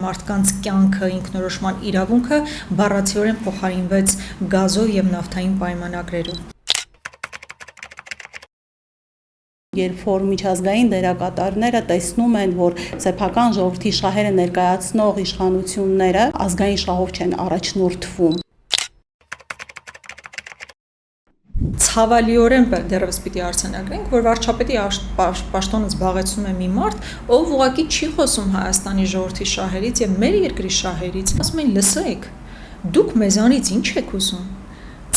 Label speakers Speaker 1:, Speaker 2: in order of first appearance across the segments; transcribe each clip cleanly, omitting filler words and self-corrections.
Speaker 1: Մարդկանց կյանքը, ինքնորոշման իրավունքը բառացիորեն փոխարինվեց գազով և նավթային պայմանագրերով։
Speaker 2: Երբ որ միջազգային դերակատարները տեսնում են, որ սեփական ժողովրդի շահերը ներկայացնող իշխանությունները ազգային շահով չեն առաջնորդվում։
Speaker 1: Ցավալիորեն դեռևս պիտի արձանագրենք, որ վարչապետի պաշտոնը զբաղեցնում է մի մարդ, ով ուղղակի չի խոսում Հայաստանի ժողովրդի շահերից եւ մեր երկրի շահերից։ Ասում են՝ լսեք, դուք մեզանից ինչ եք ուզում։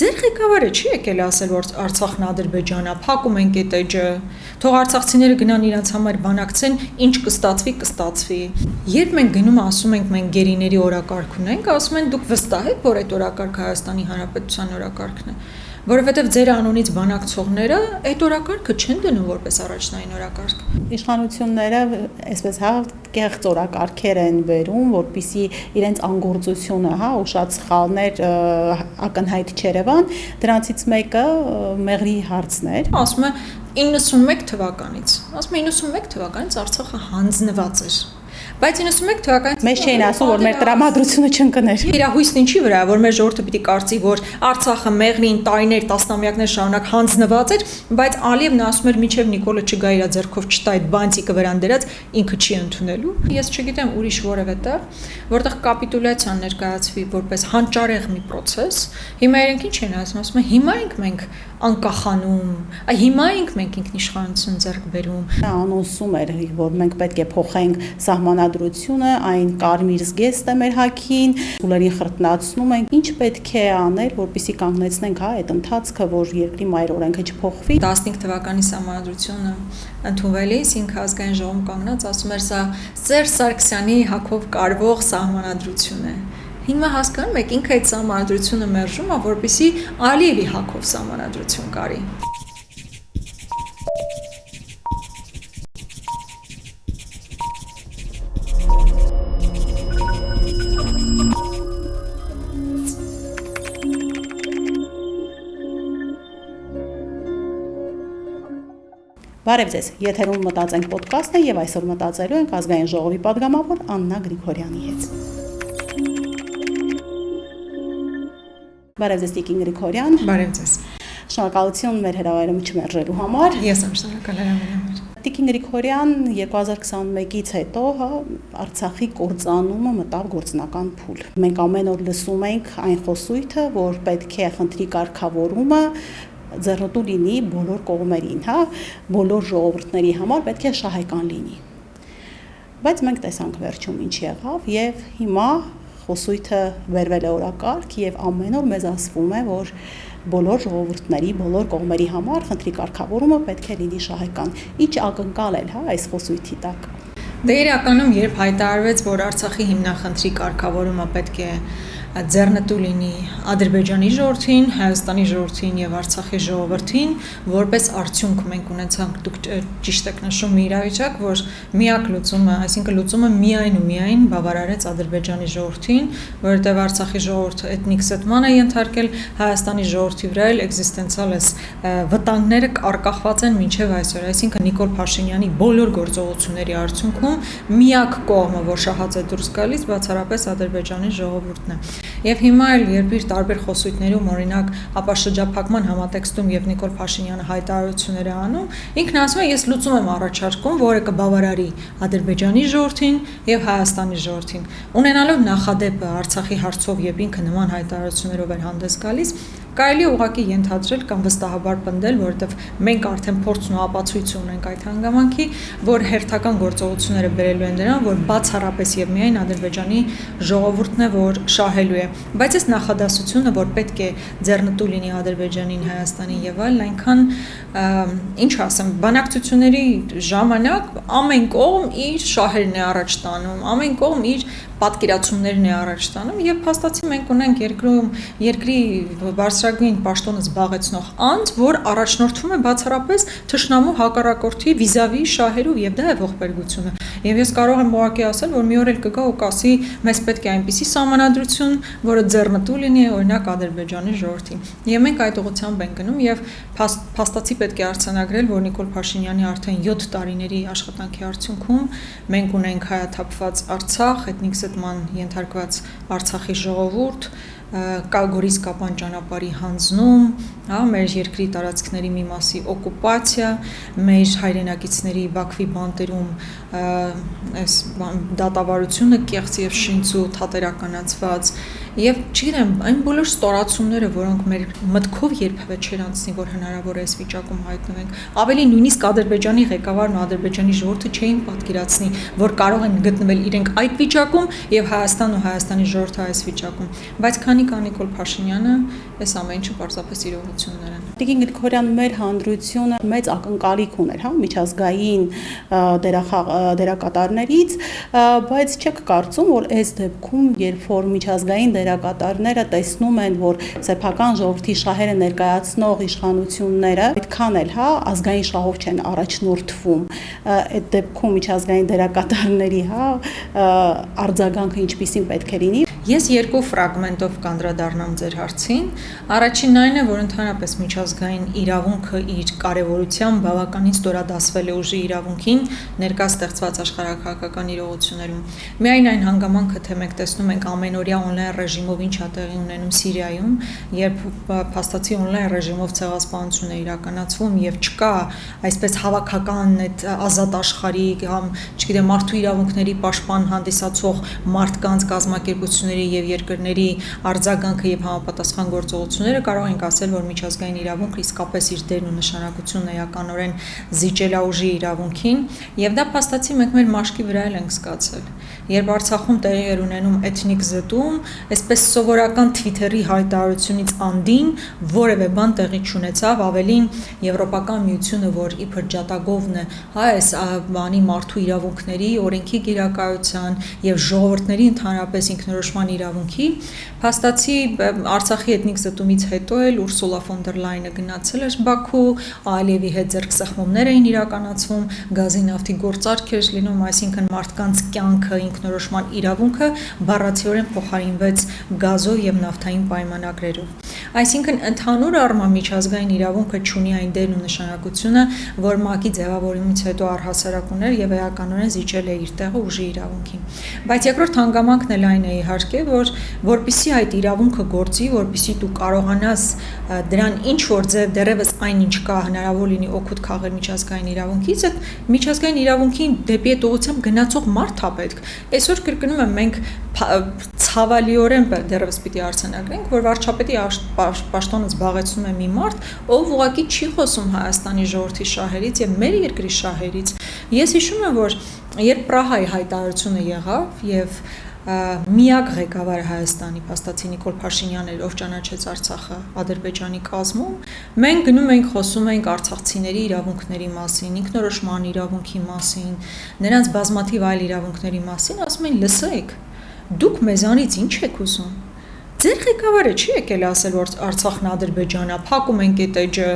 Speaker 1: Ձեր ղեկավարը չի եկել ասել, որ Արցախն Ադրբեջանն է, փակում ենք այդ էջը, թող արցախցիները գնան իրենց համար բանակցեն, ինչ կստացվի։ Երբ մենք գնում ասում ենք մենք գերիների օրակարգ ունենք, ասում են դուք վստահ եք, որ այդ օրակարգը Հայաստանի Հանրապետության օրակարգն է, որովհետև ձեր անունից բանակցողները այդ օրակարգը չեն դնում որպես առաջնային օրակարգ։
Speaker 2: Իշխանությունները այսպես կեղծ օրակարգեր են բերում, որպեսզի իրենց անգործությունը, ուշած սխալներ ակնհայտ չերևան, դրանցից մեկը մեղրի հարցն էր։
Speaker 1: Ասում է 91 թվականից Արցախը հանձնված էր։ Բայց 91 թվականից
Speaker 2: մեզ չէին ասում, որ մեր տրամադրությունը չընկներ։
Speaker 1: Իրահույսն ինչի վրա, որ մեր ժողովուրդը պիտի կարծի, որ Արցախը մեղրին տարիներ, տասնամյակներ շարունակ հանձնված էր, բայց Ալիևն ասում էր, մինչև Նիկոլը չգա իր ձեռքով չտա այդ բանտիկը վրան դրած, ինքը չի ընդունելու։ Ես չգիտեմ ուրիշ որևէ տեղ, որտեղ կապիտուլյացիան ներկայացվի որպես հանճարեղ մի process, հիմա իրենք ինչ են ասում, հիմա ենք մենք անկախանում, հիմա ենք մենք ինքնիշխանություն ձեռք բերում։
Speaker 2: Նա անոնսում էր, որ մենք պետք է փոխենք սահմանադրությունը, այն կարմիր զգեստ է մեր հագին, ուլերին խրտնացնում ենք, ինչ պետք է անել, որպեսզի կանգնեցնենք այդ ընթացքը, որ երկրի մայր օրենքը չփոխվի։
Speaker 1: 15 թվականի սահմանադրությունը ընդունվելիս ինքը ազգային ժողովում կանգնած ասում էր, սա Սերժ Սարգսյանի հակով կարվող սահմանադրություն է։ Հիմա հասկանում եք, ինքը այդ սահմանադրությունը մերժում է, որպեսզի Ալիևի հակով սահմանադրություն կարի։
Speaker 2: Բարև ձեզ, եթերում մտածենք պոդքասթն է եւ այսօր մտածելու ենք ազգային ժողովի պատգամավոր Աննա Գրիգորյանի հետ։ Բարև ձեզ Տիկին Գրիգորյան։
Speaker 1: Բարև ձեզ։
Speaker 2: Շնորհակալություն մեր հրավերումը չմերժելու համար։
Speaker 1: Ես եմ շնորհակալ հրավերի համար։
Speaker 2: Տիկին Գրիգորյան 2021-ից հետո Արցախի կործանումը մտավ գործնական փուլ։ Մենք ամեն օր լսում ենք այն խոսույթը, որ պետք է խնդրի կարգավորումը ձեռնտու լինի բոլոր կողմերին, բոլոր ժողովուրդների համար պետք է շահեկան լինի։ Բայց մենք տեսանք վերջում ինչ եղավ եւ հիմա խոսույթը վերվել է օրակարգ եւ ամեն օր մեզ ասվում է, որ բոլոր ժողովուրդների, բոլոր կողմերի համար խնդրի կարգավորումը պետք է լինի շահեկան։ Ինչ ակնկալ էլ, այս խոսույթի տակ։
Speaker 1: Դե իրականում երբ հայտարարվեց, որ Արցախի հիմնախնդրի կարգավորումը պետք է ձեռնտու լինի Ադրբեջանի ժողովրդին, Հայաստանի ժողովրդին եւ Արցախի ժողովրդին, որպես արդյունք մենք ունեցանք, դուք ճիշտ եք նշում, մի իրավիճակ, որ միակ լուծումը, այսինքն լուծումը միայն ու միայն բավարարեց Ադրբեջանի ժողովրդին, որովհետեւ Արցախի ժողովուրդը էթնիկ զտման է ենթարկել, Հայաստանի ժողովրդի վրա էլ էկզիստենցիալ վտանգները արկախված են մինչեւ այսօր, այսինքն Նիկոլ Փաշինյանի բոլոր գործողությունների արդյունքում միակ կողմը, որ շահած է դուրս գալիս, բացառապես Ադրբեջանի ժողովուրդն է։ Եվ հիմա էլ երբ իր տարբեր խոսույթներում, օրինակ ապաշրջափակման համատեքստում եւ Նիկոլ Փաշինյանը հայտարարություններ է անում, ինքն ասում է, ես լուծում եմ առաջարկում, որը կբավարարի Ադրբեջանի ժողովրդին եւ Հայաստանի ժողովրդին։ Ունենալով նախադեպը Արցախի հարցով եւ ինքը նման հայտարարություններով էր հանդես գալիս, կարելի է ուղղակի ենթադրել կամ վստահաբար պնդել, որովհետև մենք արդեն փորձն ու ապացույց ունենք այդ հանգամանքի, որ հերթական գործողությունները բերելու են նրան, որ բացառապես եւ միայն Ադրբեջանի ժողովուրդն է, որ շահելու է։ Բայց այս նախադասությունը, որ պետք է ձեռնտու լինի Ադրբեջանին, Հայաստանին եւ այլն, այնքան ինչ ասեմ, բանակցությունների ժամանակ ամեն կողմ իր շահերն է առաջ տանում, ամեն կողմ իր պատկերացումներն է առաջ տանում եւ փաստացի մենք ունենք երկրի բարձրագույն պաշտոնը զբաղեցնող անձ, որ առաջնորդվում է բացառապես թշնամու հակառակորդի վիզավի շահերով եւ դա է ողբերգությունը։ Եվ ես կարող եմ ուղղակի ասել, որ մի օր էլ կգա ու կասի, մեզ պետք է այնպիսի սահմանադրություն, որը ձեռնտու լինի օրինակ Ադրբեջանի ժողովրդին։ Եվ մենք այդ ուղղությամբ ենք գնում եւ փաստացի պետք է արձանագրել, որ Նիկոլ Փաշինյանի արդեն 7 տարիների աշխատանքի արդյունքում մենք ունենք հայաթափված Արցախ, էթնիկ հաստատման ենթարկված Արցախի ժողովուրդ, Գորիս Կապան ճանապարհի հանձնում, մեր երկրի տարածքների մի մասի օկուպացիա, մեր հայրենակիցների Բաքվի բանտերում այս դատավարությունը կեղծ եւ շինծու թատերականացված եւ չգիտեմ, այն բոլոր ստորացումները, որոնք մեր մտքով երբևէ չեր անցնի, որ հնարավոր է այս վիճակում հայտնվենք, ավելի նույնիսկ Ադրբեջանի ղեկավարն ու Ադրբեջանի ժողովուրդը չէին պատկերացնի, որ կարող են գտնվել իրենք այդ վիճակում եւ Հայաստանն ու Հայաստանի ժողովուրդը այս վիճակում, բայց քանի կա Նիկոլ Փաշինյանը, այս ամեն ինչը պարզապես իրողություններ են։
Speaker 2: Տիկին Գրիգորյան, մեր հանրությունը մեծ ակնկալիք ուներ, միջազգային դերակատարներից, բայց չեք կարծում, որ այս դեպքում, երբ որ միջազգային դերակատարները տեսնում են, որ սեփական ժողովրդի շահերը ներկայացնող իշխանությունները այդքան էլ ազգային շահով չեն առաջնորդվում, այդ դեպքում միջազգային դերակատարների արձագանքը ինչպիսին պետք է լինի։
Speaker 1: Ես երկու ֆրագմենտով կանդրադառնամ ձեր հարցին։ Առաջինն այն է, որ ընդհանրապես միջազգային իրավունքը իր կարևորությամբ բավականին ստորադասվել է ուժի իրավունքին ներկա ստեղծված աշխարհակահաղական իրողություններում։ Միայն այն հանգամանքը, թե մենք տեսնում ենք ամենօրյա օնլայն ռեժիմով ինչ է տեղի ունենում Սիրիայում, երբ փաստացի օնլայն ռեժիմով ցեղասպանություն է իրականացվում եւ չկա այսպես հավաքական այդ ազատ աշխարհի կամ, չգիտեմ, մարդու իրավունքների պաշտպան հանդիսացող մարդկանց կազմակերպությունների եւ երկրների արձագանքը եւ համապատասխան գործողությունները, կարող ենք ասել, որ միջազգային իրավունքը իսկապես իր դերն ու նշանակությունն էականորեն զիջել է ուժի իրավունքին, եւ դա փաստացի մենք մեր մաշկի վրա ենք զգացել։ Երբ Արցախում տեղի էր ունենում էթնիկ զտում, այսպես սովորական Twitter-ի հայտարարությունից անդին որևէ բան տեղի չունեցավ, ավելին Եվրոպական միությունը, որ իբր ջատագովն է, այս բանի մարդու իրավունքների, օրենքի գերակայության եւ ժողովուրդների ընդհանրապես ինքնորոշման իրավունքի, փաստացի Արցախի էթնիկ զտումից հետո էլ Ուրսուլա ֆոն դեր Լայնը գնացել էր Բաքու, Ալիևի հետ ձեռքսեղմումներ էին իրականացվում, գազի նավթի գործարք էր լինում, այսինքն մարդկանց կյանքը, ինքնորոշման իրավունքը բառացիորեն փոխարինվեց գազով եւ նավթային պայմանագրերով։ Այսինքն ընդհանուր առմամբ միջազգային իրավունքը ունի այն դերն ու նշանակությունը, որ ՄԱԿ-ի ձևավորումից հետո առհասարակ ուներ եւ էականորեն զիջել է իր տեղը ուժի իրավունքին։ Բայց երկրորդ հանգամանքն էլ այն է իհարկե, որ որպիսի այդ իրավունքը գործի, որպիսի դու կարողանաս դրան ինչ որ ձև դեռևս այնինչ կա հնարավոր լինի օգուտ քաղել միջազգային իրավունքից, այդ միջազգային իրավունքին դեպի այդ ուղղությամբ գնացող մարդ է պետք։ Այսօր կրկնում եմ, մենք ցավալիորեն դեռևս պիտի արձանագրենք, որ վարչապետի պաշտոնը զբաղեցնում է մի մարդ, ով ուղղակի չի խոսում Հայաստանի ժողովրդի շահերից եւ մեր երկրի շահերից։ Ես հիշում եմ, որ երբ Պրահայի հայտարարությունը եղավ եւ միակ ղեկավարը Հայաստանի փաստացի Նիկոլ Փաշինյանն էր, ով ճանաչեց Արցախը Ադրբեջանի կազմում, մենք գնում ենք խոսում ենք արցախցիների իրավունքների մասին, ինքնորոշման իրավունքի մասին, նրանց բազմաթիվ այլ իրավունքների մասին, ասում են լսեք, դուք մեզանից ինչ եք ուզում։ Ձեր ղեկավարը չի եկել ասել, որ Արցախն Ադրբեջանն է, փակում ենք այդ էջը,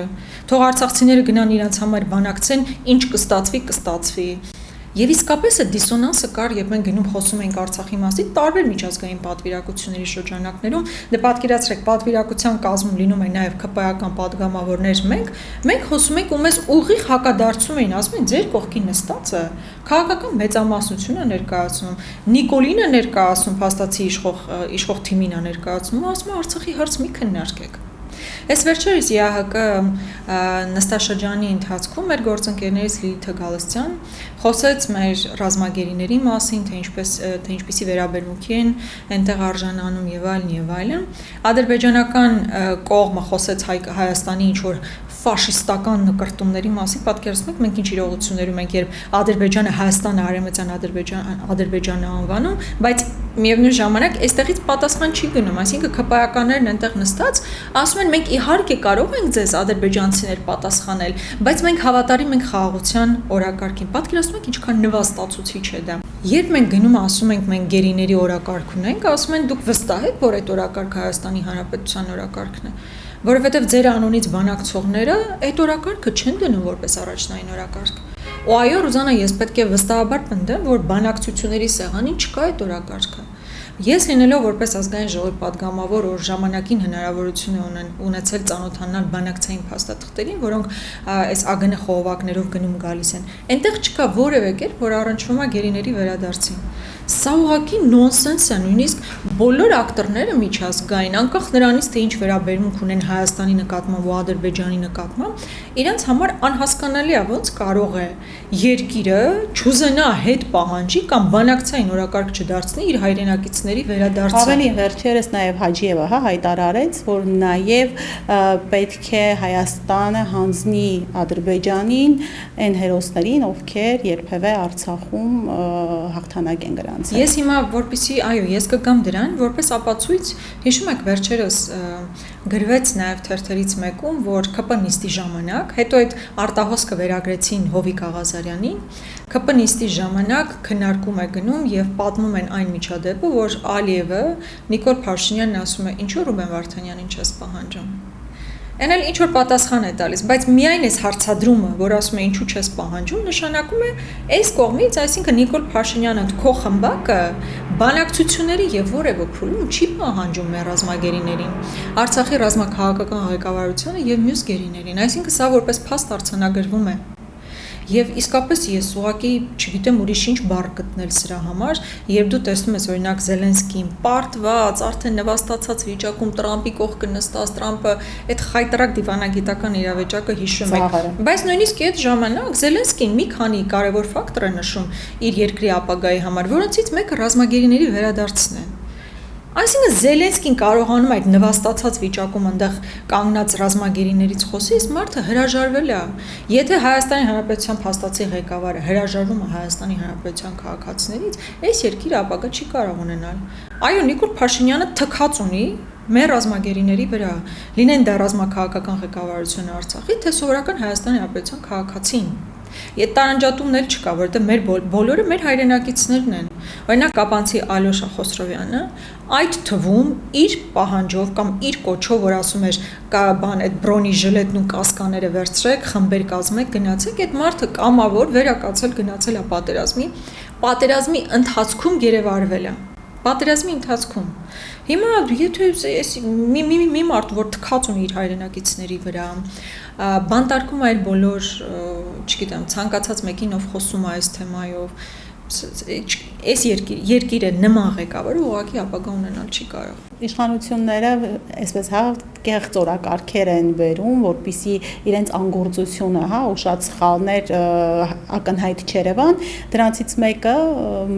Speaker 1: թող արցախցիները գնան իրենց համար բանակցեն, ինչ կստացվի։ Եվ իսկապես այդ դիսոնանսը կար, երբ մենք գնում խոսում ենք Արցախի մասին տարբեր միջազգային պատվիրակությունների շրջանակներում, դե պատկերացրեք, պատվիրակության կազմում լինում են նաև ԿՊ-ական падգամավորներ, մենք խոսում ենք ու մեզ ուղիղ հակադարձում էին, ասում են ձեր կողքին նստածը քաղաքական մեծամասնություն է ներկայացնում, Նիկոլինը ներկայացնում, փաստացի իշխող թիմին է ներկայացնում, ասում է Արցախի հարց մի քննարկեք։ Այս վերջերս ԵԱՀԿ նստաշրջանի ընթացքում մեր գործընկերներից Լիլիթ Գալստյան խոսեց մեր ռազմագերիների մասին, թե ինչպիսի վերաբերմունքի են այնտեղ արժանանում եւ այլն։ Ադրբեջանական կողմը խոսեց Հայաստանի ինչ որ ֆաշիստական նկրտումների մասին, պատկերացնում եք մենք ինչ իրողություններում ենք, երբ Ադրբեջանը Հայաստանը արևմտյան Ադրբեջանը անվանում, բայց միևնույն ժամանակ այստեղից պատասխան չի գնում, այսինքն ԿՊ-ականներն այնտեղ նստած ասում են մենք իհարկե կարող ենք ձեզ ադրբեջանցիներ պատասխանել, բայց մենք հավատարիմ ենք խաղաղության օրակարգին։ Պատկերացնում եք ինչքան նվաստացուցիչ է դա։ Երբ մենք գնում ասում ենք մենք գերիների օրակարգ ունենք, ասում են դուք վստահ եք, որ այդ օրակարգը Հայաստանի Հանրապետության օրակարգն է, որովհետև ձեր անունից բանակցողները այդ օրակարգը չեն դնում որպես առաջնային օրակարգ։ Ու այո, Ռուզանա, ես պետք է վստահաբար պնդեմ, որ բանակցությունների սեղանին չկա այդ օրակարգը։ Ես լինելով որպես ազգային ժողովի падգամավոր, որ ժամանակին հնարավորություն է ունեցել ծանոթանալ բանակցային փաստաթղթերին, որոնք այս ԱԳՆ խողովակներով գնում գալիս են, այնտեղ չկա որևէ կերպ, որ առնչվում է գերիների վերադարձին։ Սա ուղղակի նոնսենս է, նույնիսկ բոլոր ակտորները միջազգային, անկախ նրանից թե ինչ վերաբերմունք ունեն Հայաստանի նկատմամբ ու Ադրբեջանի նկատմամբ, իրենց համար անհասկանալի է ոնց կարող է երկիրը չուզենա հետ պահանջի կամ բանակցային օրակարգ չդարձնի իր հայրենակիցների վերադարձը։
Speaker 2: Ավելին վերջերս նաև Հաջիևը հայտարարեց, որ նաև պետք է Հայաստանը հանձնի Ադրբեջանին այն հերոսներին, ովքեր երբևէ Արցախում հաղթանակ են գրանցել։
Speaker 1: Ես հիմա որպեսզի, այո, ես կգամ դրան, որպես ապացույց, հիշում եք վերջերս գրվեց նաև թերթերից մեկում, որ ԿՊ նիստի ժամանակ, հետո այդ արտահոսքը վերագրեցին Հովիկ Աղազարյանին, ԿՊ նիստի ժամանակ քննարկում է գնում եւ պատմում են այն միջադեպը, որ Ալիևը Նիկոլ Փաշինյանն ասում է, ինչու Ռուբեն Վարդանյանին չես պահանջում։ Այն էլ ինչ որ պատասխան է տալիս, բայց միայն այս հարցադրումը, որ ասում է ինչու չես պահանջում, նշանակում է այս կողմից, այսինքն Նիկոլ Փաշինյանը քո խմբակը բանակցությունների եւ որևէ փուլում չի պահանջում մեր ռազմագերիներին, Արցախի ռազմաքաղաքական ղեկավարությանը եւ մյուս գերիներին, այսինքն սա որպես փաստ արձանագրվում է։ Եվ իսկապես ես ուղղակի չգիտեմ ուրիշ ինչ բառ գտնել սրա համար, երբ դու տեսնում ես օրինակ Զելենսկին պարտված, արդեն նվաստացած վիճակում Տրամպի կողքը նստած, Տրամպը այդ խայտարակ դիվանագիտական իրավիճակը հիշում է։ Բայց նույնիսկ այդ ժամանակ Զելենսկին մի քանի կարևոր ֆակտոր է նշում իր երկրի ապագայի համար, որոնցից մեկը ռազմագերիների վերադարձն է։ Այսինքն Զելենսկին կարողանում է այդ նվաստացած վիճակում այնտեղ կանգնած ռազմագերիներից խոսի, իսկ մարդը հրաժարվել է։ Եթե Հայաստանի Հանրապետության փաստացի ղեկավարը հրաժարվում է Հայաստանի Հանրապետության քաղաքացիներից, այս երկիրը ապագա չի կարող ունենալ։ Այո, Նիկոլ Փաշինյանը թքած ունի մեր ռազմագերիների վրա, լինեն դա ռազմաքաղաքական ղեկավարությունը Արցախի, թե սովորական Հայաստանի Հանրապետության քաղաքացին։ Այդ տարանջատումներ չկա, որովհետև մեր բոլորը մեր հայրենակիցներն են։ Օրինակ Կապանցի Ալյոշա Խոսրովյանը այդ թվում իր պահանջով կամ իր կոչով, որ ասում էր այդ բրոնի ժլետն ու կասկաները վերցրեք, խմբեր կազմեք, գնացեք, այդ մարդը կամավոր վերակացել գնացել է պատերազմի ընթացքում գերեվարվել է։ Պատերազմի ընթացքում։ Հիմա եթե մի մարդ, որ թքած ունի իր հայրենակիցների վրա, բանտարկում է բոլոր, չգիտեմ, ցանկացած մեկին ով խոսում է այս թեմայով, այս երկիրը նման ղեկավարը ուղղակի ապագա ունենալ չի կարող։
Speaker 2: Իշխանությունները այսպես կեղծ օրակարգեր են բերում, որպեսզի իրենց անգործությունը, ու շատ սխալներ ակնհայտ չերևան, դրանցից մեկը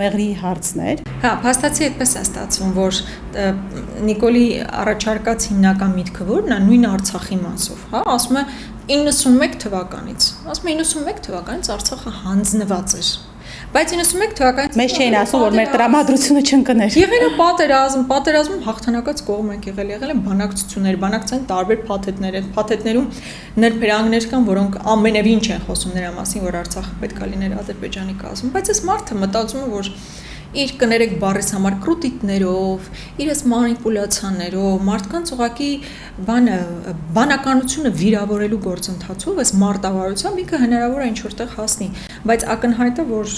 Speaker 2: Մեղրի հարցն էր։
Speaker 1: Փաստացի այդպես է ստացվում, որ Նիկոլի առաջարկած հիմնական միտքը որն է, նույն Արցախի մասով, ասում է 91 թվականից, Արցախը հանձնված էր։ Բայց 91 թվականից
Speaker 2: մեզ չէին ասում, որ մեր տրամադրությունը չընկներ։
Speaker 1: Եղել է պատերազմում հաղթանակած կողմ ենք եղել են բանակցություններ, բանակցային տարբեր փաթեթներ, այդ փաթեթներում նրբերանգներ կան, որոնք ամենևին չեն խոսում նրա մասին, որ Արցախը պետք է լիներ Ադրբեջանի կազմում, բայց այս մարդը մտածում է, որ իր կներեք բառից համար կրուտիտներով, իրենց մանիպուլյացիաներով, մարդկանց ուղղակի բանականությունը վիրավորելու գործընթացով, այս մարտավարությամբ ինքը հնարավոր է ինչ-որտեղ հասնի, բայց ակնհայտ է, որ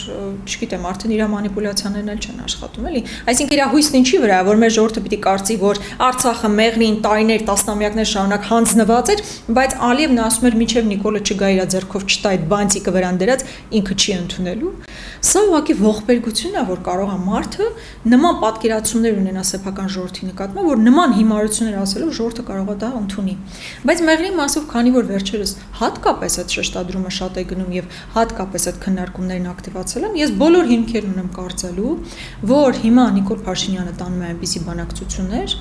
Speaker 1: չգիտեմ, արդեն իր մանիպուլյացիաներն էլ չեն աշխատում, էլի։ Այսինքն իր հույսն ինչի վրա է, որ մեր ժողովուրդը պիտի կարծի, որ Արցախը Մեղրին տարիներ, տասնամյակներ շարունակ հանձնված էր, բայց Ալիևն ասում էր, մինչև Նիկոլը չգա իր ձեռքով չտա այդ բանտիկը վրան դրած, ինքը չի ընդունելու։ Սա ուղղակի ողբերգությունն է, որ կարող է մարդը նման պատկերացումներ ունենա սեփական ժողովրդի նկատմամբ, որ նման հիմարություններ ասելով ժողովուրդը կարող է դա ընդունի։ Բայց Մեղրի մասով, քանի որ վերջերս հատկապես այդ շեշտադրումը շատ է գնում եւ հատկապես այդ քննարկումներն ակտիվացել են, ես բոլոր հիմքեր ունեմ կարծելու, որ հիմա Նիկոլ Փաշինյանը տանում է այնպիսի բանակցություններ,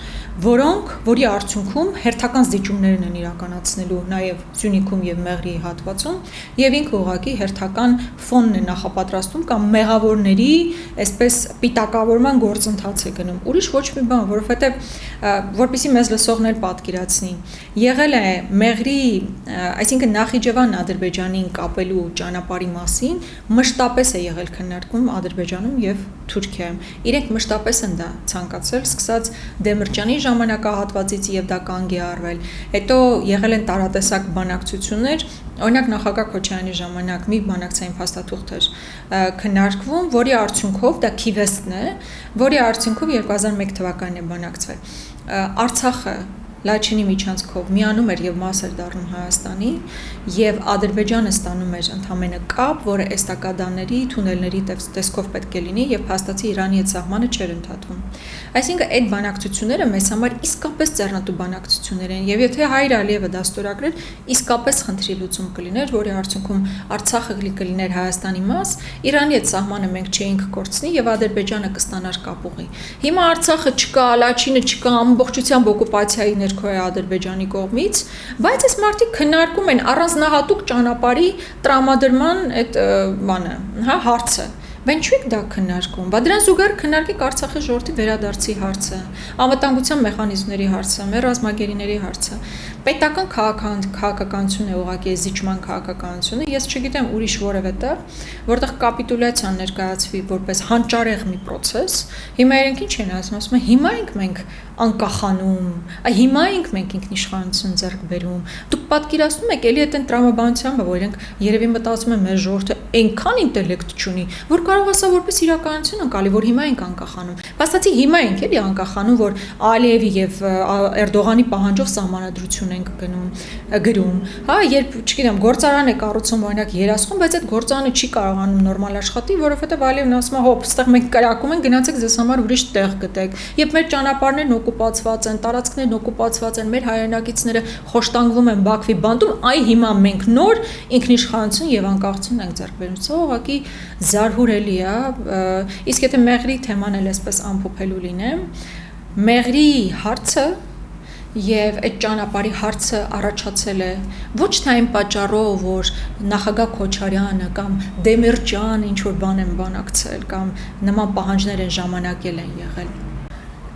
Speaker 1: որի արդյունքում հերթական զիջումներն են իրականացնելու նաեւ Սյունիքում եւ Մեղրի հատվածում, եւ ինքը ուղղակի հերթական ֆոնն է նախապատրաստում կամ մեղավորների այսպես պիտակավորման գործընթաց է գնում։ Ուրիշ ոչ մի բան, որովհետեւ որպեսզի մեզ լսողներ պատկերացնի, եղել է Մեղրի, այսինքն Նախիջևան Ադրբեջանին կապելու ճանապարհի մասին մշտապես է եղել քննարկում Ադրբեջանում եւ Թուրքիայում։ Իրենք մշտապես են դա ցանկացել, սկսած Դեմիրճյանի ժամանակահատվածից եւ դա կանգ է առվել։ Հետո եղել են տարատեսակ բանակցություններ, օրինակ նախագահ Քոչարյանի ժամանակ մի բանակցային փաստաթուղթ էր քննարկվում, որի արդյունքով դա Քիվեստն է, որի արդյունքով 2001 թվականին է բանակցվել։ Արցախը Լաչինի միջանցքով միանում էր եւ մաս էր դառնում Հայաստանի եւ Ադրբեջանը ստանում էր ընդհանրապես կապ, որը էստակադաների, թունելների տեսքով պետք է լինի եւ փաստացի Իրանի հետ սահմանը չէր ընդհատվում։ Այսինքն այդ բանակցությունները մեզ համար իսկապես ձեռնատու բանակցություններ են եւ եթե Հայր Ալիևը դա ստորագրեր, իսկապես խնդրի լուծում կլիներ, որի արդյունքում Արցախը կլիներ Հայաստանի մաս, Իրանի հետ սահմանը մենք չէինք կորցնի եւ Ադրբեջանը կստանար կապուղի։ Հիմա Արցախը չկա, Լաչինը չկա, ամբողջությամբ օկուպացիայի ներքո է Ադրբեջանի կողմից, բայց այս մարդիկ քննարկում են առանձնահատուկ ճանապարհի տրամադրման այդ բանը, հարցը։ Ինչու՞ եք դա քննարկում։ Բա դրան զուգահեռ քննարկեք Արցախի ժողովրդի վերադարձի հարցը, անվտանգության մեխանիզմների հարցը, մեր ռազմագերիների հարցը։ Պետական քաղաքականություն է ուղղակի զիջման քաղաքականությունը, ես չգիտեմ ուրիշ որևէ տեղ, որտեղ կապիտուլյացիան ներկայացվի որպես հանճարեղ մի process, հիմա իրենք ինչ են ասում, հիմա ենք մենք անկախանում, հիմա ենք մենք ինքնիշխանություն ձեռք բերում։ Դուք պատկերացնում եք, էլի այդ տրամաբանությամբ, որ իրենք երևի մտածում են մեր ժողովուրդը այնքան ինտելեկտ չունի, որ կարող ասա որպես իրականություն անցալի, որ հիմա ենք անկախանում։ Փաստացի հիմա ենք էլի անկախանում, որ Ալիևի եւ Էրդողանի պահանջով սահմանադրություն ենք գրում։ Երբ, չգիտեմ, գործարան է կառուցում օրինակ Երասխում, բայց այդ գործարանը չի կարողանում նորմալ աշխատի, որովհետեւ Ալիևն ասում է, հոп, այստեղ մենք կրակում ենք, գնացեք ձեզ համար ուրիշ տեղ գտեք։ Երբ մեր ճանապարհներն օկուպացված են, տարածքներն օկուպացված են, մեր հայրենակիցները խոշտանգվում են Բաքվի բանտում, հիմա մենք նոր ինքնիշխանություն եւ անկախություն ենք ձեռք բերում։ Սա ուղղակի զարհուրելի է, իսկ եթե Մեղրի թեման էլ այսպես ամփոփելու լինեմ, Մեղրի հարցը եւ այդ ճանապարհի հարցը առաջացել է ոչ թե այն պատճառով, որ նախագահ Քոչարյանը կամ Դեմիրճյանը ինչ որ բան են բանակցել կամ նման պահանջներ են ժամանակել են եղել։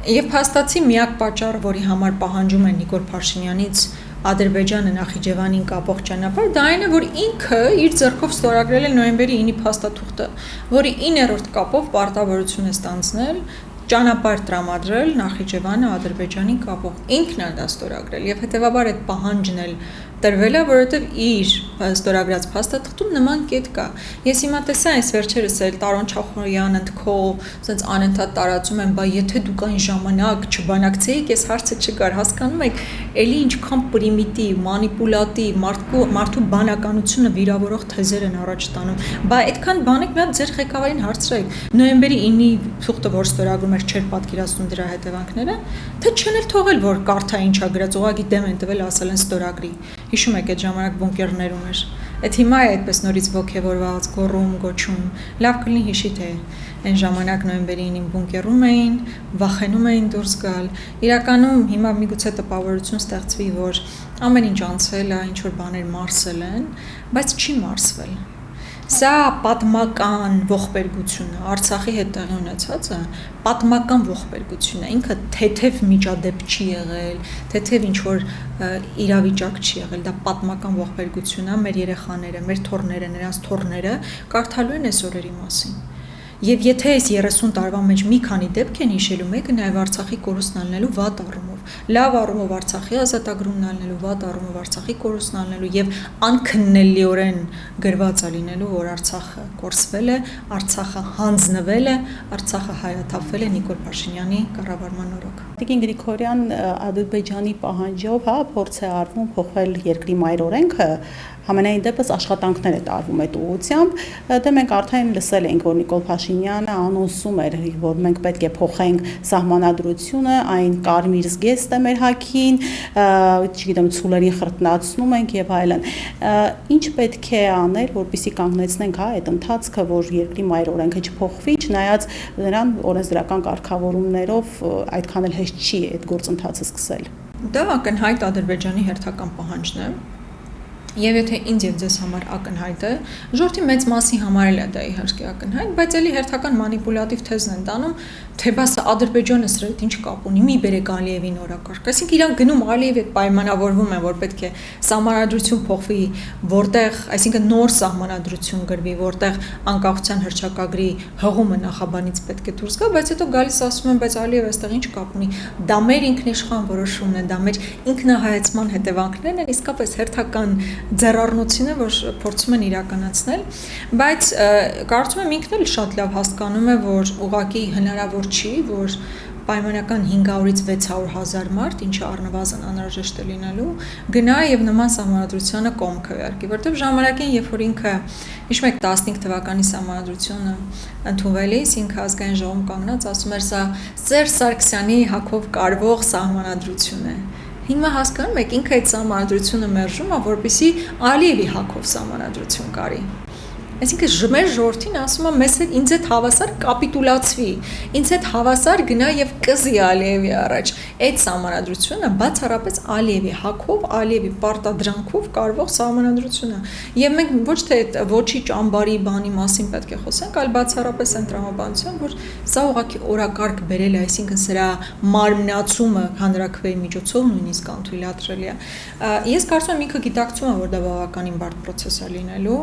Speaker 1: Եվ փաստացի միակ պատճառը, որի համար պահանջում են Նիկոլ Փաշինյանից Ադրբեջանը Նախիջևանին կապող ճանապարհ, դա այն է, որ ինքը իր ձեռքով ստորագրել է նոյեմբերի 9-ի փաստաթուղթը, որի 9-րդ կապով պարտավորություն է ստանձնել ճանապարհ տրամադրել Նախիջևանը Ադրբեջանի կապող։ Ինքն է դա ստորագրել եւ հետեւաբար այդ պահանջն էլ տրվել է, որովհետեւ իր ստորագրած փաստաթղթում նման կետ կա։ Ես հիմա տեսա այս վերջերս էլ Տարոն Չախոյան ընդքո, ասենց անընդհատ տարածում են, բա եթե դուք այն ժամանակ չբանակցեիք, այս հարցը չկար, հասկանում եք, էլի ինչքան պրիմիտիվ, մանիպուլատիվ, մարդու բանականությունը վիրավորող թեզեր են առաջ տանում։ Բա այդքան բան եք մի հատ ձեր ղեկավարին հարցրեք։ Նոյեմբերի 9-ի թուղթը, որ ստորագրում էր, չէր պատկերացնում դրա հետևանքները, թե չեն էլ թողել, որ կարթա ինչա գրած, ուղղակի դեմ են տվել, ասել են ստորագրի։ Հիշում եք այդ ժամանակ բունկերներում էր։ Այդ հիմա է այդպես նորից ոգևորված, գոռում, գոչում։ Լավ կլինի հիշի թե այն ժամանակ նոյեմբերի 9-ին բունկերում էին, վախենում էին դուրս գալ։ Իրականում հիմա միգուցե տպավորություն ստեղծվի, որ ամեն ինչ անցել է, ինչ որ բաներ մարսել են, բայց չի մարսվել։ Սա պատմական ողբերգություն է, Արցախի հետ տեղի ունեցածը պատմական ողբերգություն է, ինքը թեթև միջադեպ չի եղել, թեթև ինչ-որ իրավիճակ չի եղել, դա պատմական ողբերգություն է, մեր երեխաները, մեր թոռները, նրանց թոռները կարդալու են այս օրերի մասին։ Եվ եթե այս 30 տարվա մեջ մի քանի դեպք են հիշելու, մեկը նաև Արցախի կորուստն ալնելու վատ առումով, լավ առումով Արցախի ազատագրումն ալնելու, վատ առումով Արցախի կորուստն ալնելու եւ անքննելիորեն գրված ալինելու, որ Արցախը կորսվել է, Արցախը հանձնվել է, Արցախը հայաթափվել է Նիկոլ Փաշինյանի կառավարման օրոք։
Speaker 2: Տիկին Գրիգորյան Ադրբեջանի պահանջով փորձ է արվում փոխել երկրի մայր օրենքը, համենայն դեպս աշխատանքներ է տարվում այդ ուղղությամբ, դե մենք արդեն լսել ենք, որ Նիկոլ Փաշինյանը անոնսում էր, որ մենք պետք է փոխենք սահմանադրությունը, այն կարմիր զգեստ է մեր հագին, չգիտեմ, ցուլերին խրտնացնում ենք եւ այլն։ Ինչ պետք է անել, որպեսզի կանգնեցնենք այդ ընթացքը, որ երկրի մայր օրենքը չփոխվի, չնայած նրան օրենսդրական կարգավորումներով այդքան էլ հեշտ չի այդ գործընթացը սկսել։
Speaker 1: Դա ակնհայտ Ադրբեջանի հերթական պահանջն է։ Եվ եթե ինձ եւ ձեզ համար ակնհայտ է, ժողովրդի մեծ մասի համար էլ է դա իհարկե ակնհայտ, բայց ելի հերթական մանիպուլատիվ թեզն են տանում, թե բաս Ադրբեջանը սրա հետ ինչ կապ ունի, մի բերեք Ալիևին օրակարգ։ Այսինքն իրան գնում Ալիևի հետ պայմանավորվում են, որ պետք է սահմանադրություն փոխվի, որտեղ, այսինքն նոր սահմանադրություն գրվի, որտեղ անկախության հռչակագրի հղումը նախաբանից պետք է դուրս գա, բայց հետո գալիս ասում են, բայց Ալիևը այստեղ ինչ կապ ունի։ Դա մեր ինքնիշխան որոշումն է, դա մեր ինքնահայացման հետևանքներն են, իսկապես հերթական ձեռառնություն է, որ փորձում են իրականացնել, բայց կարծում եմ ինքն էլ շատ լավ հասկանում է, որ ուղղակի հնարավոր չի, որ պայմանական 500-ից 600,000 մարդ, ինչը առնվազն անհրաժեշտ է լինելու, գնա եւ նման սահմանադրությանը կողմ քվեարկի, որտեղ ժամանակին, երբ որ ինքը հիշում եք 15 թվականի սահմանադրությունը ընդունվելիս, ինքը ազգային ժողովում կանգնած ասում էր, սա Սերժ Սարգսյանի հակով կարվող սահմանադրություն է։ Հիմա հասկանում եք, ինքը այդ սահմանադրությունը մերժում է, որպեսզի Ալիևի հակով սահմանադրություն կարի։ Այսինքն մեր ժողովրդին ասում է, մեզ հետ ինձ հետ հավասար կապիտուլացվի, ինձ հետ հավասար գնա եւ կզի Ալիևի առաջ։ Այդ սահմանադրությունը բացառապես Ալիևի հակով, Ալիևի պարտադրանքով կարվող սահմանադրություն է։ Եվ մենք ոչ թե այդ ոչի ճամբարի բանի մասին պետք է խոսենք, այլ բացառապես այն տրամաբանության, որ սա ուղղակի օրակարգ բերել է, այսինքն սրա մարմնացումը հանրաքվեի միջոցով նույնիսկ անթույլատրելի է։ Ես կարծում եմ ինքը գիտակցում է, որ դա բավականին բարդ process է լինելու,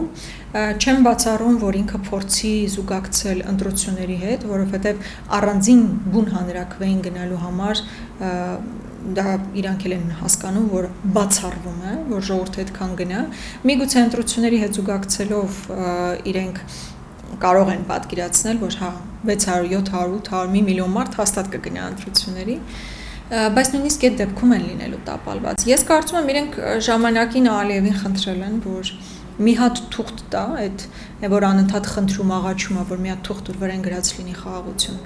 Speaker 1: չեմ բացառում, որ ինքը փորձի զուգակցել ընտրությունների հետ, որովհետև առանձին բուն հանրաքվեին գնալու համար դա իրանք էլ են հասկանում, որ բացառվում է, որ ժողովուրդը այդքան գնա, միգուցե ընտրությունների հետ զուգակցելով իրենք կարող են պատկերացնել, որ հա 600, 700, 800 միլիոն մարդ հաստատ կգնա ընտրությունների, բայց նույնիսկ այդ դեպքում են լինելու տապալված։ Ես կարծում եմ իրենք ժամանակին Ալիևին խնդրել են, որ մի հատ թուղթ տա, այդ որ անընդհատ խնդրում աղաչում է, որ մի հատ թուղթ վրան գրած լինի խաղաղություն։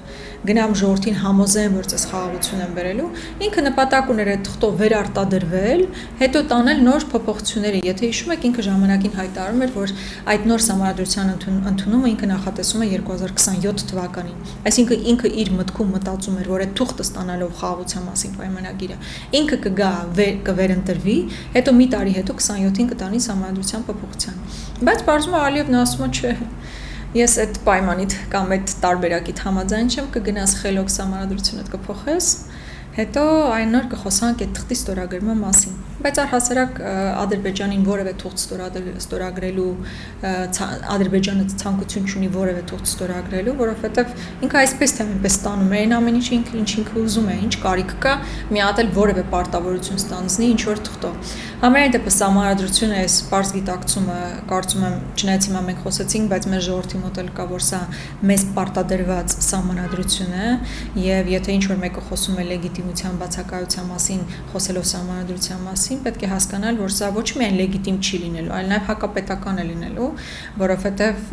Speaker 1: Գնամ ժողովրդին համոզեմ, որ ցես խաղաղություն են բերելու, ինքը նպատակ ուներ այդ թուղթով վերարտադրվել, հետո տանել նոր փոփոխությունների։ Եթե հիշում եք, ինքը ժամանակին հայտարարում էր, որ այդ նոր սահմանադրության ընդունումը ինքը նախատեսում է 2027 թվականին։ Այսինքն ինքը իր մտքում մտածում էր, որ այդ թուղթը ստանալով խաղաղության մասին պայմանագիրը, ինքը կգա կվերընտրվի, հետո մի տարի հետո 27-ին կտանի սահմանադրության փոփոխության։ Բայց բարձում է Ալիևն ասում է, չէ, ես այդ պայմանիդ կամ այդ տարբերակիդ համաձայն չեմ, կգնաս խելոք սահմանադրությունդ կփոխես, հետո այն նոր կխոսանք այդ թղթի ստորագրման մասին։ Բայց առհասարակ Ադրբեջանին որևէ թուղթ ստորագրելու Ադրբեջանը ցանկություն չունի որևէ թուղթ ստորագրելու, որովհետև ինքը այսպես թե այնպես ստանում է այն ամեն ինչ ինքը ուզում է, ինչ կարիք կա, մի հատ էլ որևէ պարտավորություն ստանձնի ինչ որ թղթով։ Համենայն դեպս սահմանադրությունը այս պարզ գիտակցումը, կարծում եմ, չնայած հիմա մենք խոսեցինք, բայց մեր ժողովրդի մոտ էլ կա, որ սա մեզ պարտադրված սահմանադրություն է, եւ եթե ինչ որ մեկը խոսում է լեգիտիմության բացակայության մասին, խոսելով սահմանադրության մասին, պետք է հասկանալ, որ սա ոչ միայն լեգիտիմ չի լինելու, այլ նաև հակապետական է լինելու, որովհետև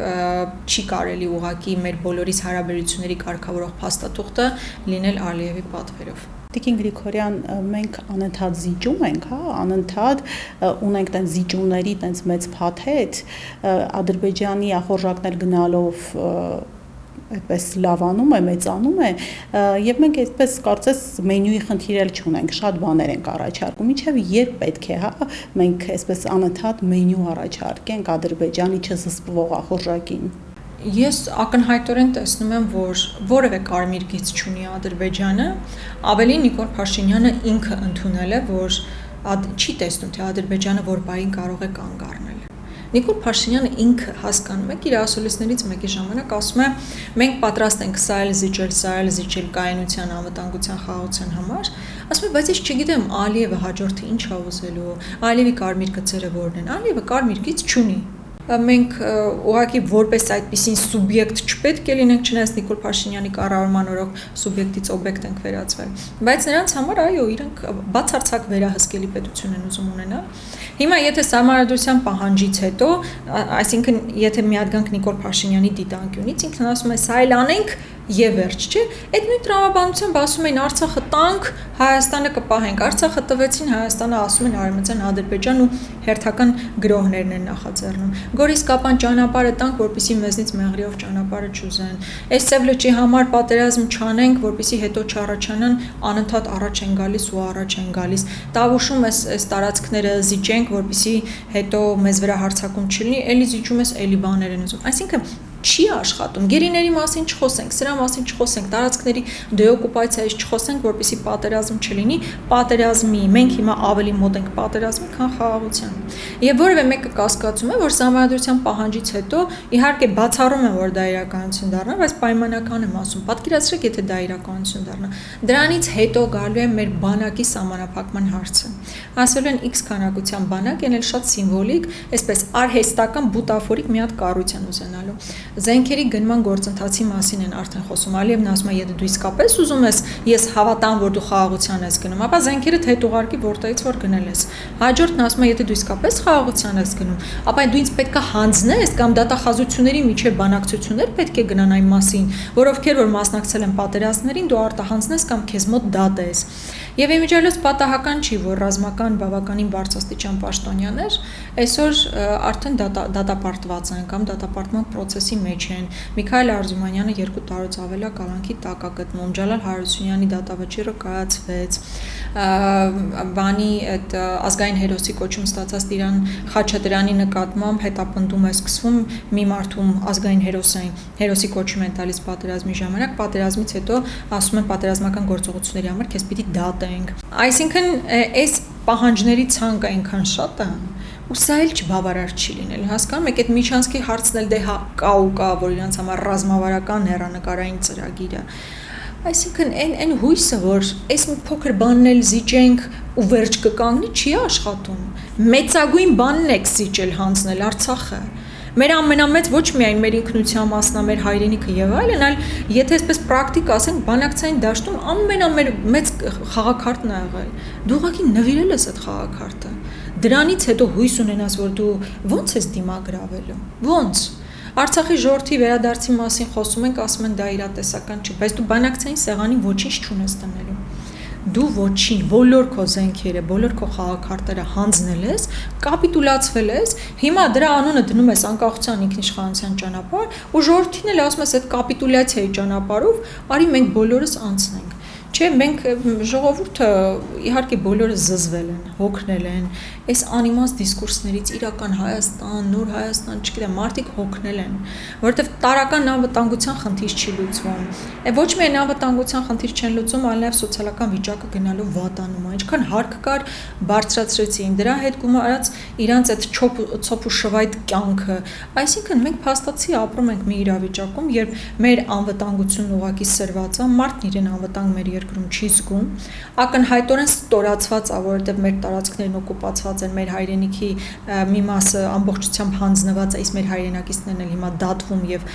Speaker 1: չի կարելի ուղղակի մեր բոլորիս հարաբերությունների կարգավորող փաստաթուղթը լինել Ալիևի պատվերով։
Speaker 2: Տիկին Գրիգորյան, մենք անընդհատ զիջում ենք, հա, անընդհատ ունենք տենց զիջումների տենց մեծ փաթեթ, Ադրբեջանի ախորժակներ գնալով այդպես լավանում է, մեծանում է, եւ մենք այսպես կարծես մենյուի խնդիր էլ չունենք, շատ բաներ ենք առաջարկում, ինչեւ երբ պետք է, հա, մենք այսպես անընդհատ մենյու առաջարկենք Ադրբեջանի չզսպվող ախորժակին։
Speaker 1: Ես ակնհայտորեն տեսնում եմ, որ որևէ կարմիր գիծ չունի Ադրբեջանը, ավելի Նիկոլ Փաշինյանը ինքը ընդունել է, որ չի տեսնում, թե Ադրբեջանը որ բային կարող է կանգ առնել։ Նիկոլ Փաշինյանը ինքը հասկանում է, իր ասուլիսներից մեկի ժամանակ ասում է, մենք պատրաստ ենք սա էլ զիջել կայունության, անվտանգության, խաղաղության համար, ասում է, բայց ես չգիտեմ Ալիևը հաջորդը ինչ է ուզելու, Ալիևի կարմիր գծերը որն են, Ալիևը կարմիր գիծ չունի։ Մենք ուղղակի որպես այդպիսին սուբյեկտ չպետք է լինենք, չնայած Նիկոլ Փաշինյանի կառավարման օրոք սուբյեկտից օբյեկտ ենք վերածվել։ Բայց նրանց համար այո, իրենք բացարձակ վերահսկելի պետություն են ուզում ունենալ։ Հիմա եթե սահմանադրության պահանջից հետո, այսինքն եթե միადგանք Նիկոլ Փաշինյանի դիտանկյունից, ինքն ասում է սա էլ անենք եւ վերջ, չէ՞։ Այդ նույն տրամաբանությամբ ասում են Արցախը տանք, Հայաստանը կպահենք։ Արցախը տվեցին, Հայաստանը ասում են Արևմտյան Ադրբեջան ու հերթական գրոհներն են նախաձեռնում։ Գորիսկապան ճանապարհը տանք, որպեսզի մեզնից մեղրիով ճանապարհը չուզեն։ Այս Սև լճի համար պատերազմ չանենք, որպեսզի հետո չառաջանան, անընդհատ առաջ են գալիս ու առաջ են գալիս։ Տավուշում այս տարածքները զիջենք, որպեսզի հետո մեզ վրա հարձակում չլինի, էլի զիջում ես, էլի բաներ են ուզում։ Այսինքն չի աշխատում։ Գերիների մասին չխոսենք, սրա մասին չխոսենք, տարածքների դեօկուպացիայից չխոսենք, որպեսզի պատերազմ չլինի, պատերազմի, մենք հիմա ավելի մոտ ենք պատերազմի, քան խաղաղության։ Եվ որևէ մեկը կասկածում է, որ սահմանադրության պահանջից հետո իհարկե բացառում են, որ դա իրականություն դառնա, բայց պայմանական եմ ասում, պատկերացրեք, եթե դա իրականություն դառնա։ Դրանից հետո գալու է մեր բանակի սահմանափակման հարցը։ Ասել են X քանակության բանակ, այն էլ շատ սիմվոլիկ, այսպես արհեստական բուտաֆորիկ մի հատ կառույց են ուզենալու։ Զենքերի գնման գործընթացի մասին են արդեն խոսում, Ալիևն ասում է, եթե դու իսկապես ուզում ես, ես հավատամ, որ դու խաղաղության ես գնում, ապա զենքերը հետ ուղարկի որտեղից որ գնել ես։ Հաջորդն ասում է, եթե դու իսկապես խաղաղության ես գնում, ապա դու ինձ պետք է հանձնես կամ դատախազությունների միջև բանակցություններ պետք է գնան այն մասին, որ ովքեր որ մասնակցել են պատերազմներին, դու արտահանձնես կամ քեզ մոտ դատես։ Եվ իմիջիալոց պատահական չի, որ ռազմական բավականին բարձրաստիճան պաշտոնյաներ այսօր արդեն դատապարտված են կամ դատապարտման process-ի մեջ են։ Միքայել Արզումանյանը 2 տարուց ավել է կալանքի տակ է գտնվում, Ջալալ Հարությունյանի դատավճիռը կայացվեց, բանի այդ ազգային հերոսի կոչում ստացած Տիրան Խաչատրյանի նկատմամբ հետապնդում է սկսվում մի մարդում ազգային հերոսի կոչում են տալիս պատերազմի ժամանակ, պատերազմից հետո ասում են պատերազմական գործողությունների համար քեզ պիտի դատենք։ Այսինքն այս պահանջների ցանկը այնքան շատ է, ու սա էլ չբավարար չի լինել, հասկանում եք, այդ Միչանսկի հարցն էլ դե կա, որ իրանց համար ռազմավարական հեռանկարային ծրագիր է։ Այսինքն այն հույսը, որ այս մի փոքր բանն էլ զիջենք ու վերջ կկանգնի, չի աշխատում։ Մեծագույն բանն եք զիջել հանձնել Արցախը։ Մեր ամենամեծ ոչ միայն մեր ինքնության մասն է, մեր հայրենիքը եւ այլն, այլ եթե այսպես պրակտիկ ասենք, բանակցային դաշտում ամենամեծ խաղաքարտն է եղել։ Դու ուղղակի նվիրել ես այդ խաղաքարտը։ Դրանից հետո հույս ունենաս, որ դու ո՞նց ես դիմագրավելու։ Ո՞նց։ Արցախի ժողովրդի վերադարձի մասին խոսում ենք, ասում են դա իրատեսական չի, բայց դու բանակցային սեղանին ոչինչ չունես տնելու։ Դու ոչինչ, բոլոր քո զենքերը, բոլոր քո խաղաքարտերը հանձնել ես, կապիտուլացվել ես, հիմա դրա անունը դնում ես անկախության ինքնիշխանության ճանապարհ ու ժողովրդին էլ ասում ես այդ կապիտուլյացիայի ճանապարհով, արի մենք բոլորս անցնենք։ Չէ, մենք ժողովուրդը իհարկե բոլորը զզվել են, հոգնել են, այս անիմաստ դիսկուրսներից իրական Հայաստան, նոր Հայաստան, չգիտեմ, մարդիկ հոգնել են, որովհետև տարական անվտանգության խնդիր չի լուծվում։ Ոչ միայն անվտանգության խնդիր չեն լուծում, այլ նաև սոցիալական վիճակը գնալով վատանում է։ Ինչքան հարկ կար, բարձրացրեցին, դրա հետ գումարած իրանց այդ ցոփ ու շվայտ կյանքը։ Այսինքն մենք փաստացի ապրում ենք մի իրավիճակում, երբ մեր անվտանգությունն ուղղակի սրված է, մարդն իրեն անվտանգ մեր երկրում չի զգում, ակնհայտորեն ստորացված է, որովհետև մեր տարածքներն օկուպացված են, մեր հայրենիքի մի մասը ամբողջությամբ հանձնված է, իսկ մեր հայրենակիցներն էլ հիմա դատվում եւ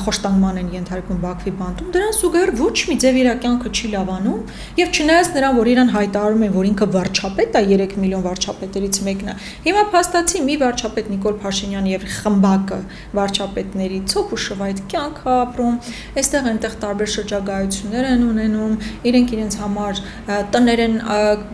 Speaker 1: խոշտանգման են ենթարկվում Բաքվի բանտում, դրան զուգահեռ ոչ մի ձև իր կյանքը չի լավանում, եւ չնայած նրան, որ իրան հայտարարում են, որ ինքը վարչապետ է, 3 միլիոն վարչապետերից մեկն է, հիմա փաստացի մի վարչապետ Նիկոլ Փաշինյանը եւ խմբակը վարչապետների ցոփ ու շվայտ կյանք է ապրում, այստեղ այնտեղ տարբեր շրջագայություններ են ունենում, իրենք իրենց համար տներ են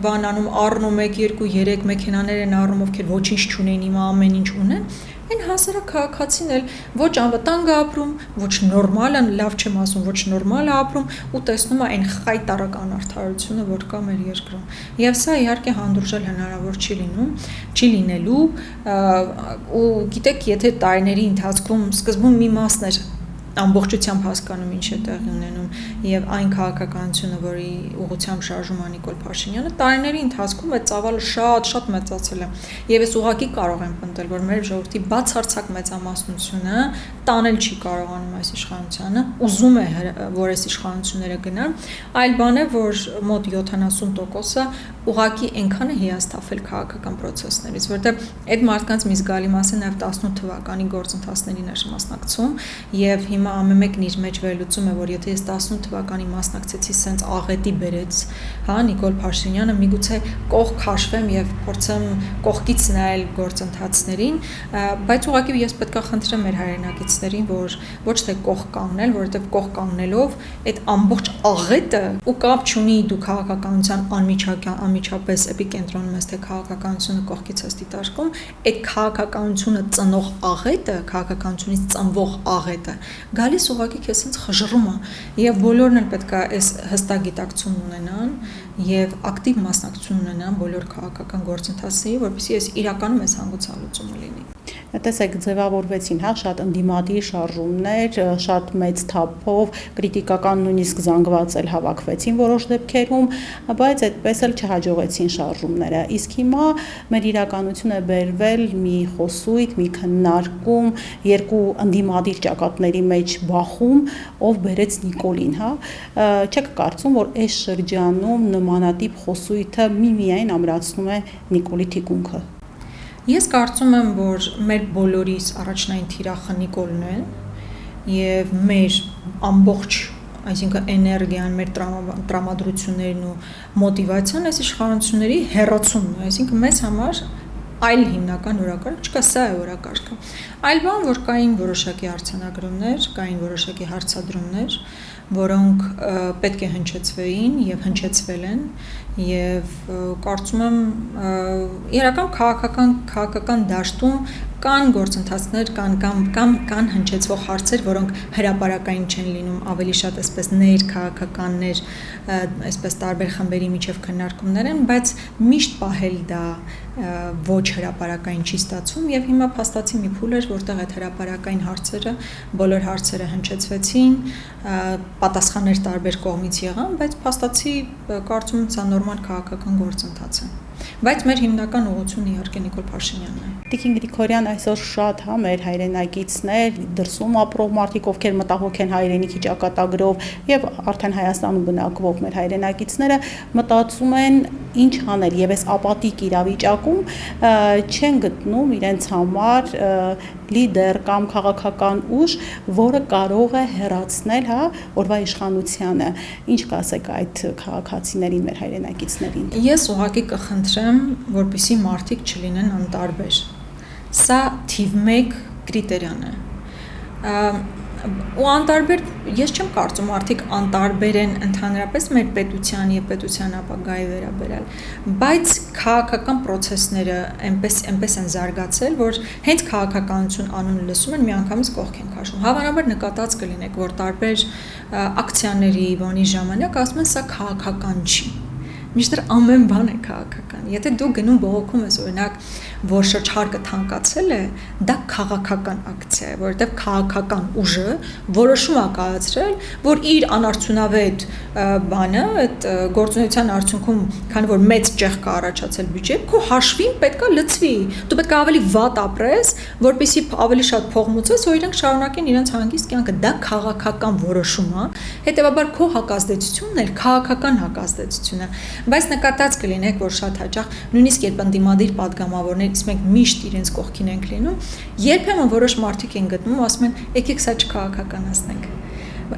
Speaker 1: բանանում, առնում 1, 2, 3 մեքենաներ են առնում, ովքեր ոչինչ չունեն, հիմա ամեն ինչ ունեն, այն հասարակ քաղաքացին էլ ոչ անվտանգ է ապրում, ոչ նորմալ է, լավ չեմ ասում, ոչ նորմալ է ապրում ու տեսնում է այն խայտարական արդարությունը, որ կա մեր երկրում։ Եվ սա իհարկե հանդուրժել հնարավոր չի լինում, չի լինելու, ու գիտեք, եթե տարիների ընթացքում սկզբում մի մասն էր ամբողջությամբ հասկանում ինչ է տեղի ունենում եւ այն քաղաքականությունը, որի ուղղությամբ շարժում է Նիկոլ Փաշինյանը, տարիների ընթացքում այդ ծավալը շատ մեծացել է եւ ես ուղղակի կարող եմ պնդել, որ մեր ժողովրդի բացարձակ մեծամասնությունը տանել չի կարողանում այս իշխանությանը, ուզում է, որ այս իշխանությունները գնան, այլ բան է, որ մոտ 70%-ը ուղղակի այնքան է հիասթափել քաղաքական process-ներից, որտեղ այդ մարդկանց մի զգալի մասը նաեւ 18 թվականի գործընթացներին էր մասնակցում եւ հիմա ամեն իր մեջ վերլուծում է, որ եթե ես 18 թվականի մասնակցեցի սենց աղետի բերեց, հա, Նիկոլ Փաշինյանը, միգուցե կողք քաշվեմ եւ փորձեմ կողքից նայել գործընթացներին, բայց ուղղակի ես պետք է խնդրեմ մեր հայրենակիցներին, որ ոչ թե կողք կանգնել, որովհետեւ կողք կանգնելով այդ ամբողջ աղետը ու կապ չունի դու քաղաքականության անմիջապես էպիկենտրոնում ես, թե քաղաքականությունը կողքից ես դիտարկում, այդ քաղաքականությունը ծնող աղետը, քաղաքականությունից ծնվող աղետը գալիս ուղղակի քեզ ինձ խժռում է եւ բոլորն էլ պետք է այս հստակ գիտակցություն ունենան եւ ակտիվ մասնակցություն ունենան բոլոր քաղաքական գործընթացների, որպեսզի այս իրականում այս հանգուցալուծումը լինի։
Speaker 2: Տեսեք, ձևավորվեցին, հա, շատ ընդդիմադիր շարժումներ, շատ մեծ թափով, կրիտիկական նույնիսկ զանգված էլ հավաքվեցին որոշ դեպքերում, բայց այդպես էլ չհաջողեցին շարժումները։ Իսկ հիմա մեր իրականությունը բերվել մի խոսույթ, մի քննարկում, երկու ընդդիմադիր ճակատների մեջ բախում, ով բերեց Նիկոլին, հա։ Չեք կարծում, որ այս շրջանում նմանատիպ խոսույթը միմիայն ամրացնում է Նիկոլի թիկունքը։
Speaker 1: Ես կարծում եմ, որ մեր բոլորիս առաջնային թիրախը Նիկոլն է եւ մեր ամբողջ, այսինքն էներգիան, մեր տրամադրություններն ու մոտիվացիան այս իշխանությունների հեռացումն է, այսինքն մեզ համար այլ հիմնական օրակարգ չկա, սա է օրակարգը։ Այլ բան, որ կային որոշակի արձանագրումներ, կային որոշակի հարցադրումներ, որոնք պետք է հնչեցվեին եւ հնչեցվել են եւ կարծում եմ իրական քաղաքական դաշտում կան գործընթացներ, կան հնչեցվող հարցեր, որոնք հրապարակային չեն լինում, ավելի շատ այսպես ներքաղաքականներ, այսպես տարբեր խմբերի միջև քննարկումներ են, բայց միշտ պահել դա ոչ հրապարակային չի ստացվում եւ հիմա փաստացի մի փուլ էր, որտեղ այդ հրապարակային հարցերը, բոլոր հարցերը հնչեցվեցին, պատասխաններ տարբեր կողմից եղան, բայց փաստացի կարծում եմ սա նորմալ քաղաքական գործընթաց է։ Բայց մեր հիմնական ուղղությունը իհարկե Նիկոլ Փաշինյանն է։
Speaker 2: Տիկին Գրիգորյան, այսօր շատ մեր հայրենակիցներ, դրսում ապրող մարդիկ, ովքեր մտահոգ են հայրենիքի ճակատագրով եւ արդեն Հայաստանում բնակվող մեր հայրենակիցները մտածում են ինչ անել եւ այս ապատիկ իրավիճակում չեն գտնում իրենց համար լիդեր կամ քաղաքական ուժ, որը կարող է հեռացնել, օրվա իշխանությանը։ Ինչ կասեք այդ քաղաքացիներին, մեր հայրենակիցներին։
Speaker 1: Ես ուղղակի կխնդրեմ, որպեսզի մարդիկ չլինեն անտարբեր։ Սա թիվ 1 կրիտերիան է։ Ու անտարբեր, ես չեմ կարծում մարդիկ անտարբեր են ընդհանրապես մեր պետության եւ պետության ապագայի վերաբերյալ, բայց քաղաքական process-ները այնպես են զարգացել, որ հենց քաղաքականություն անունը լսում են միանգամից կողք են քաշում։ Հավանաբար նկատած կլինեք, որ տարբեր ակցիաների բանի ժամանակ ասում են սա քաղաքական չի։ Միշտ ամեն բան է քաղաքական։ Եթե դու գնում բողոքում ես, օրինակ, որ շրջարկը թանկացել է, դա քաղաքական ակցիա է, որովհետև քաղաքական ուժը որոշում է կայացրել, որ իր անարդյունավետ բանը, այդ գործունեության արդյունքում, քանի որ մեծ ճեղք կա առաջացել բյուջեի, քո հաշվին պետքա լցվի։ Դու պետք է ավելի վատ ապրես, որպեսզի ավելի շատ փող մուծես, որ իրենք շարունակեն իրենց հանգիստ կյանքը։ Դա քաղաքական որոշում է, հետևաբար քո հակազդեցությունն էլ քաղաքական հակազդեցություն է։ Բայց նկատած կլինեք, որ շատ հաճախ նույնիսկ երբ ընդդիմադիր падգամավորներից մենք միշտ իրենց կողքին ենք լինում, երբեմն որոշ մարդիկ են գտնում ու ասում են, եկեք սա չքաղաքականացնենք։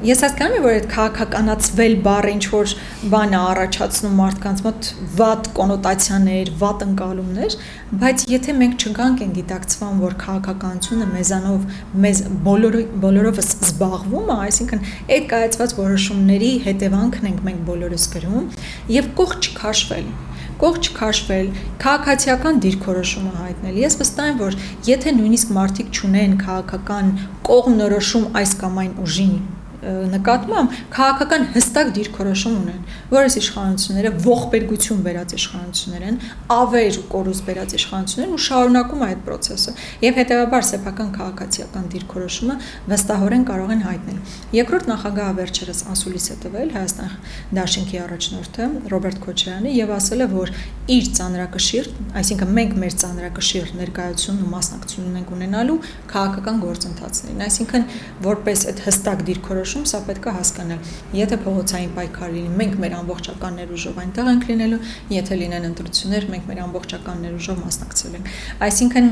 Speaker 1: Ես հասկանում եմ, որ այդ քաղաքականացվել բառը ինչ որ բան է առաջացնում մարդկանց մոտ վատ կոնոտացիաներ, վատ ընկալումներ, բայց եթե մենք չգանք են գիտակցվան, որ քաղաքականությունը մեզ բոլորովս զբաղվում է, այսինքն այդ կայացված որոշումների հետևանքն ենք մենք բոլորս կրում եւ կողք չքաշվել, քաղաքացիական դիրքորոշումը հայտնել։ Ես վստահ եմ, որ եթե նույնիսկ մարդիկ չունեն քաղաքական կողմնորոշում այս կամ այն ուժին նկատմամբ, քաղաքական հստակ դիրքորոշում ունեն, որ այս իշխանությունները ողբերգություն բերած իշխանություններ են, ավեր ու կորուստ բերած իշխանություններ ու շարունակում է այդ process-ը եւ հետեւաբար սեփական քաղաքացիական դիրքորոշումը վստահորեն կարող են հայտնել։ Երկրորդ նախագահը վերջերս ասուլիս է տվել Հայաստան Դաշինքի առաջնորդը Ռոբերտ Քոչարյանը եւ ասել է, որ իր ծանրակշիռ, այսինքն մենք մեր ծանրակշիռ ներկայությունն ու մասնակցություն ունենք ունենալու քաղաքական գործընթացներին, այսինքն որպես այդ հստակ դիրքորոշում սա պետք է հասկանալ։ Եթե փողոցային պայքար լինի, մենք մեր ամբողջական ներուժով այնտեղ ենք լինելու, եթե լինեն ընտրություններ, մենք մեր ամբողջական ներուժով մասնակցել ենք։ Այսինքն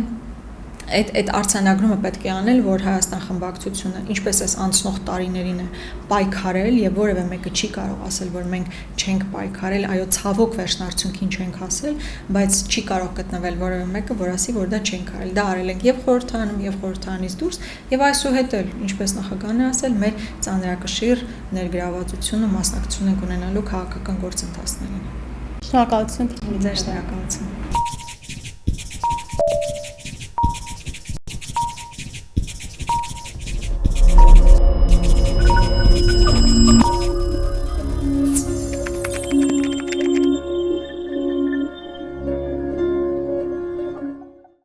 Speaker 1: այդ արձանագրումը պետք է անել, որ Հայաստան խմբակցությունը ինչպես էս անցնող տարիներին է պայքարել եւ որևէ մեկը չի կարող ասել, որ մենք չենք պայքարել, այո, ցավոք վերջնարդյունքին չենք հասել, բայց չի կարող գտնվել որևէ մեկը, որ ասի, որ դա չենք արել։ Դա արել ենք եւ խորհրդանում եւ խորհրդանից դուրս եւ այսուհետ էլ, ինչպես նախագահն է ասել, մեր ծանրակշիռ ներգրավվածությունը մասնակցություն ենք ունենալու քաղաքական գործընթացներին։
Speaker 2: Շնորհակալություն։
Speaker 1: Ձեր շնորհակալություն։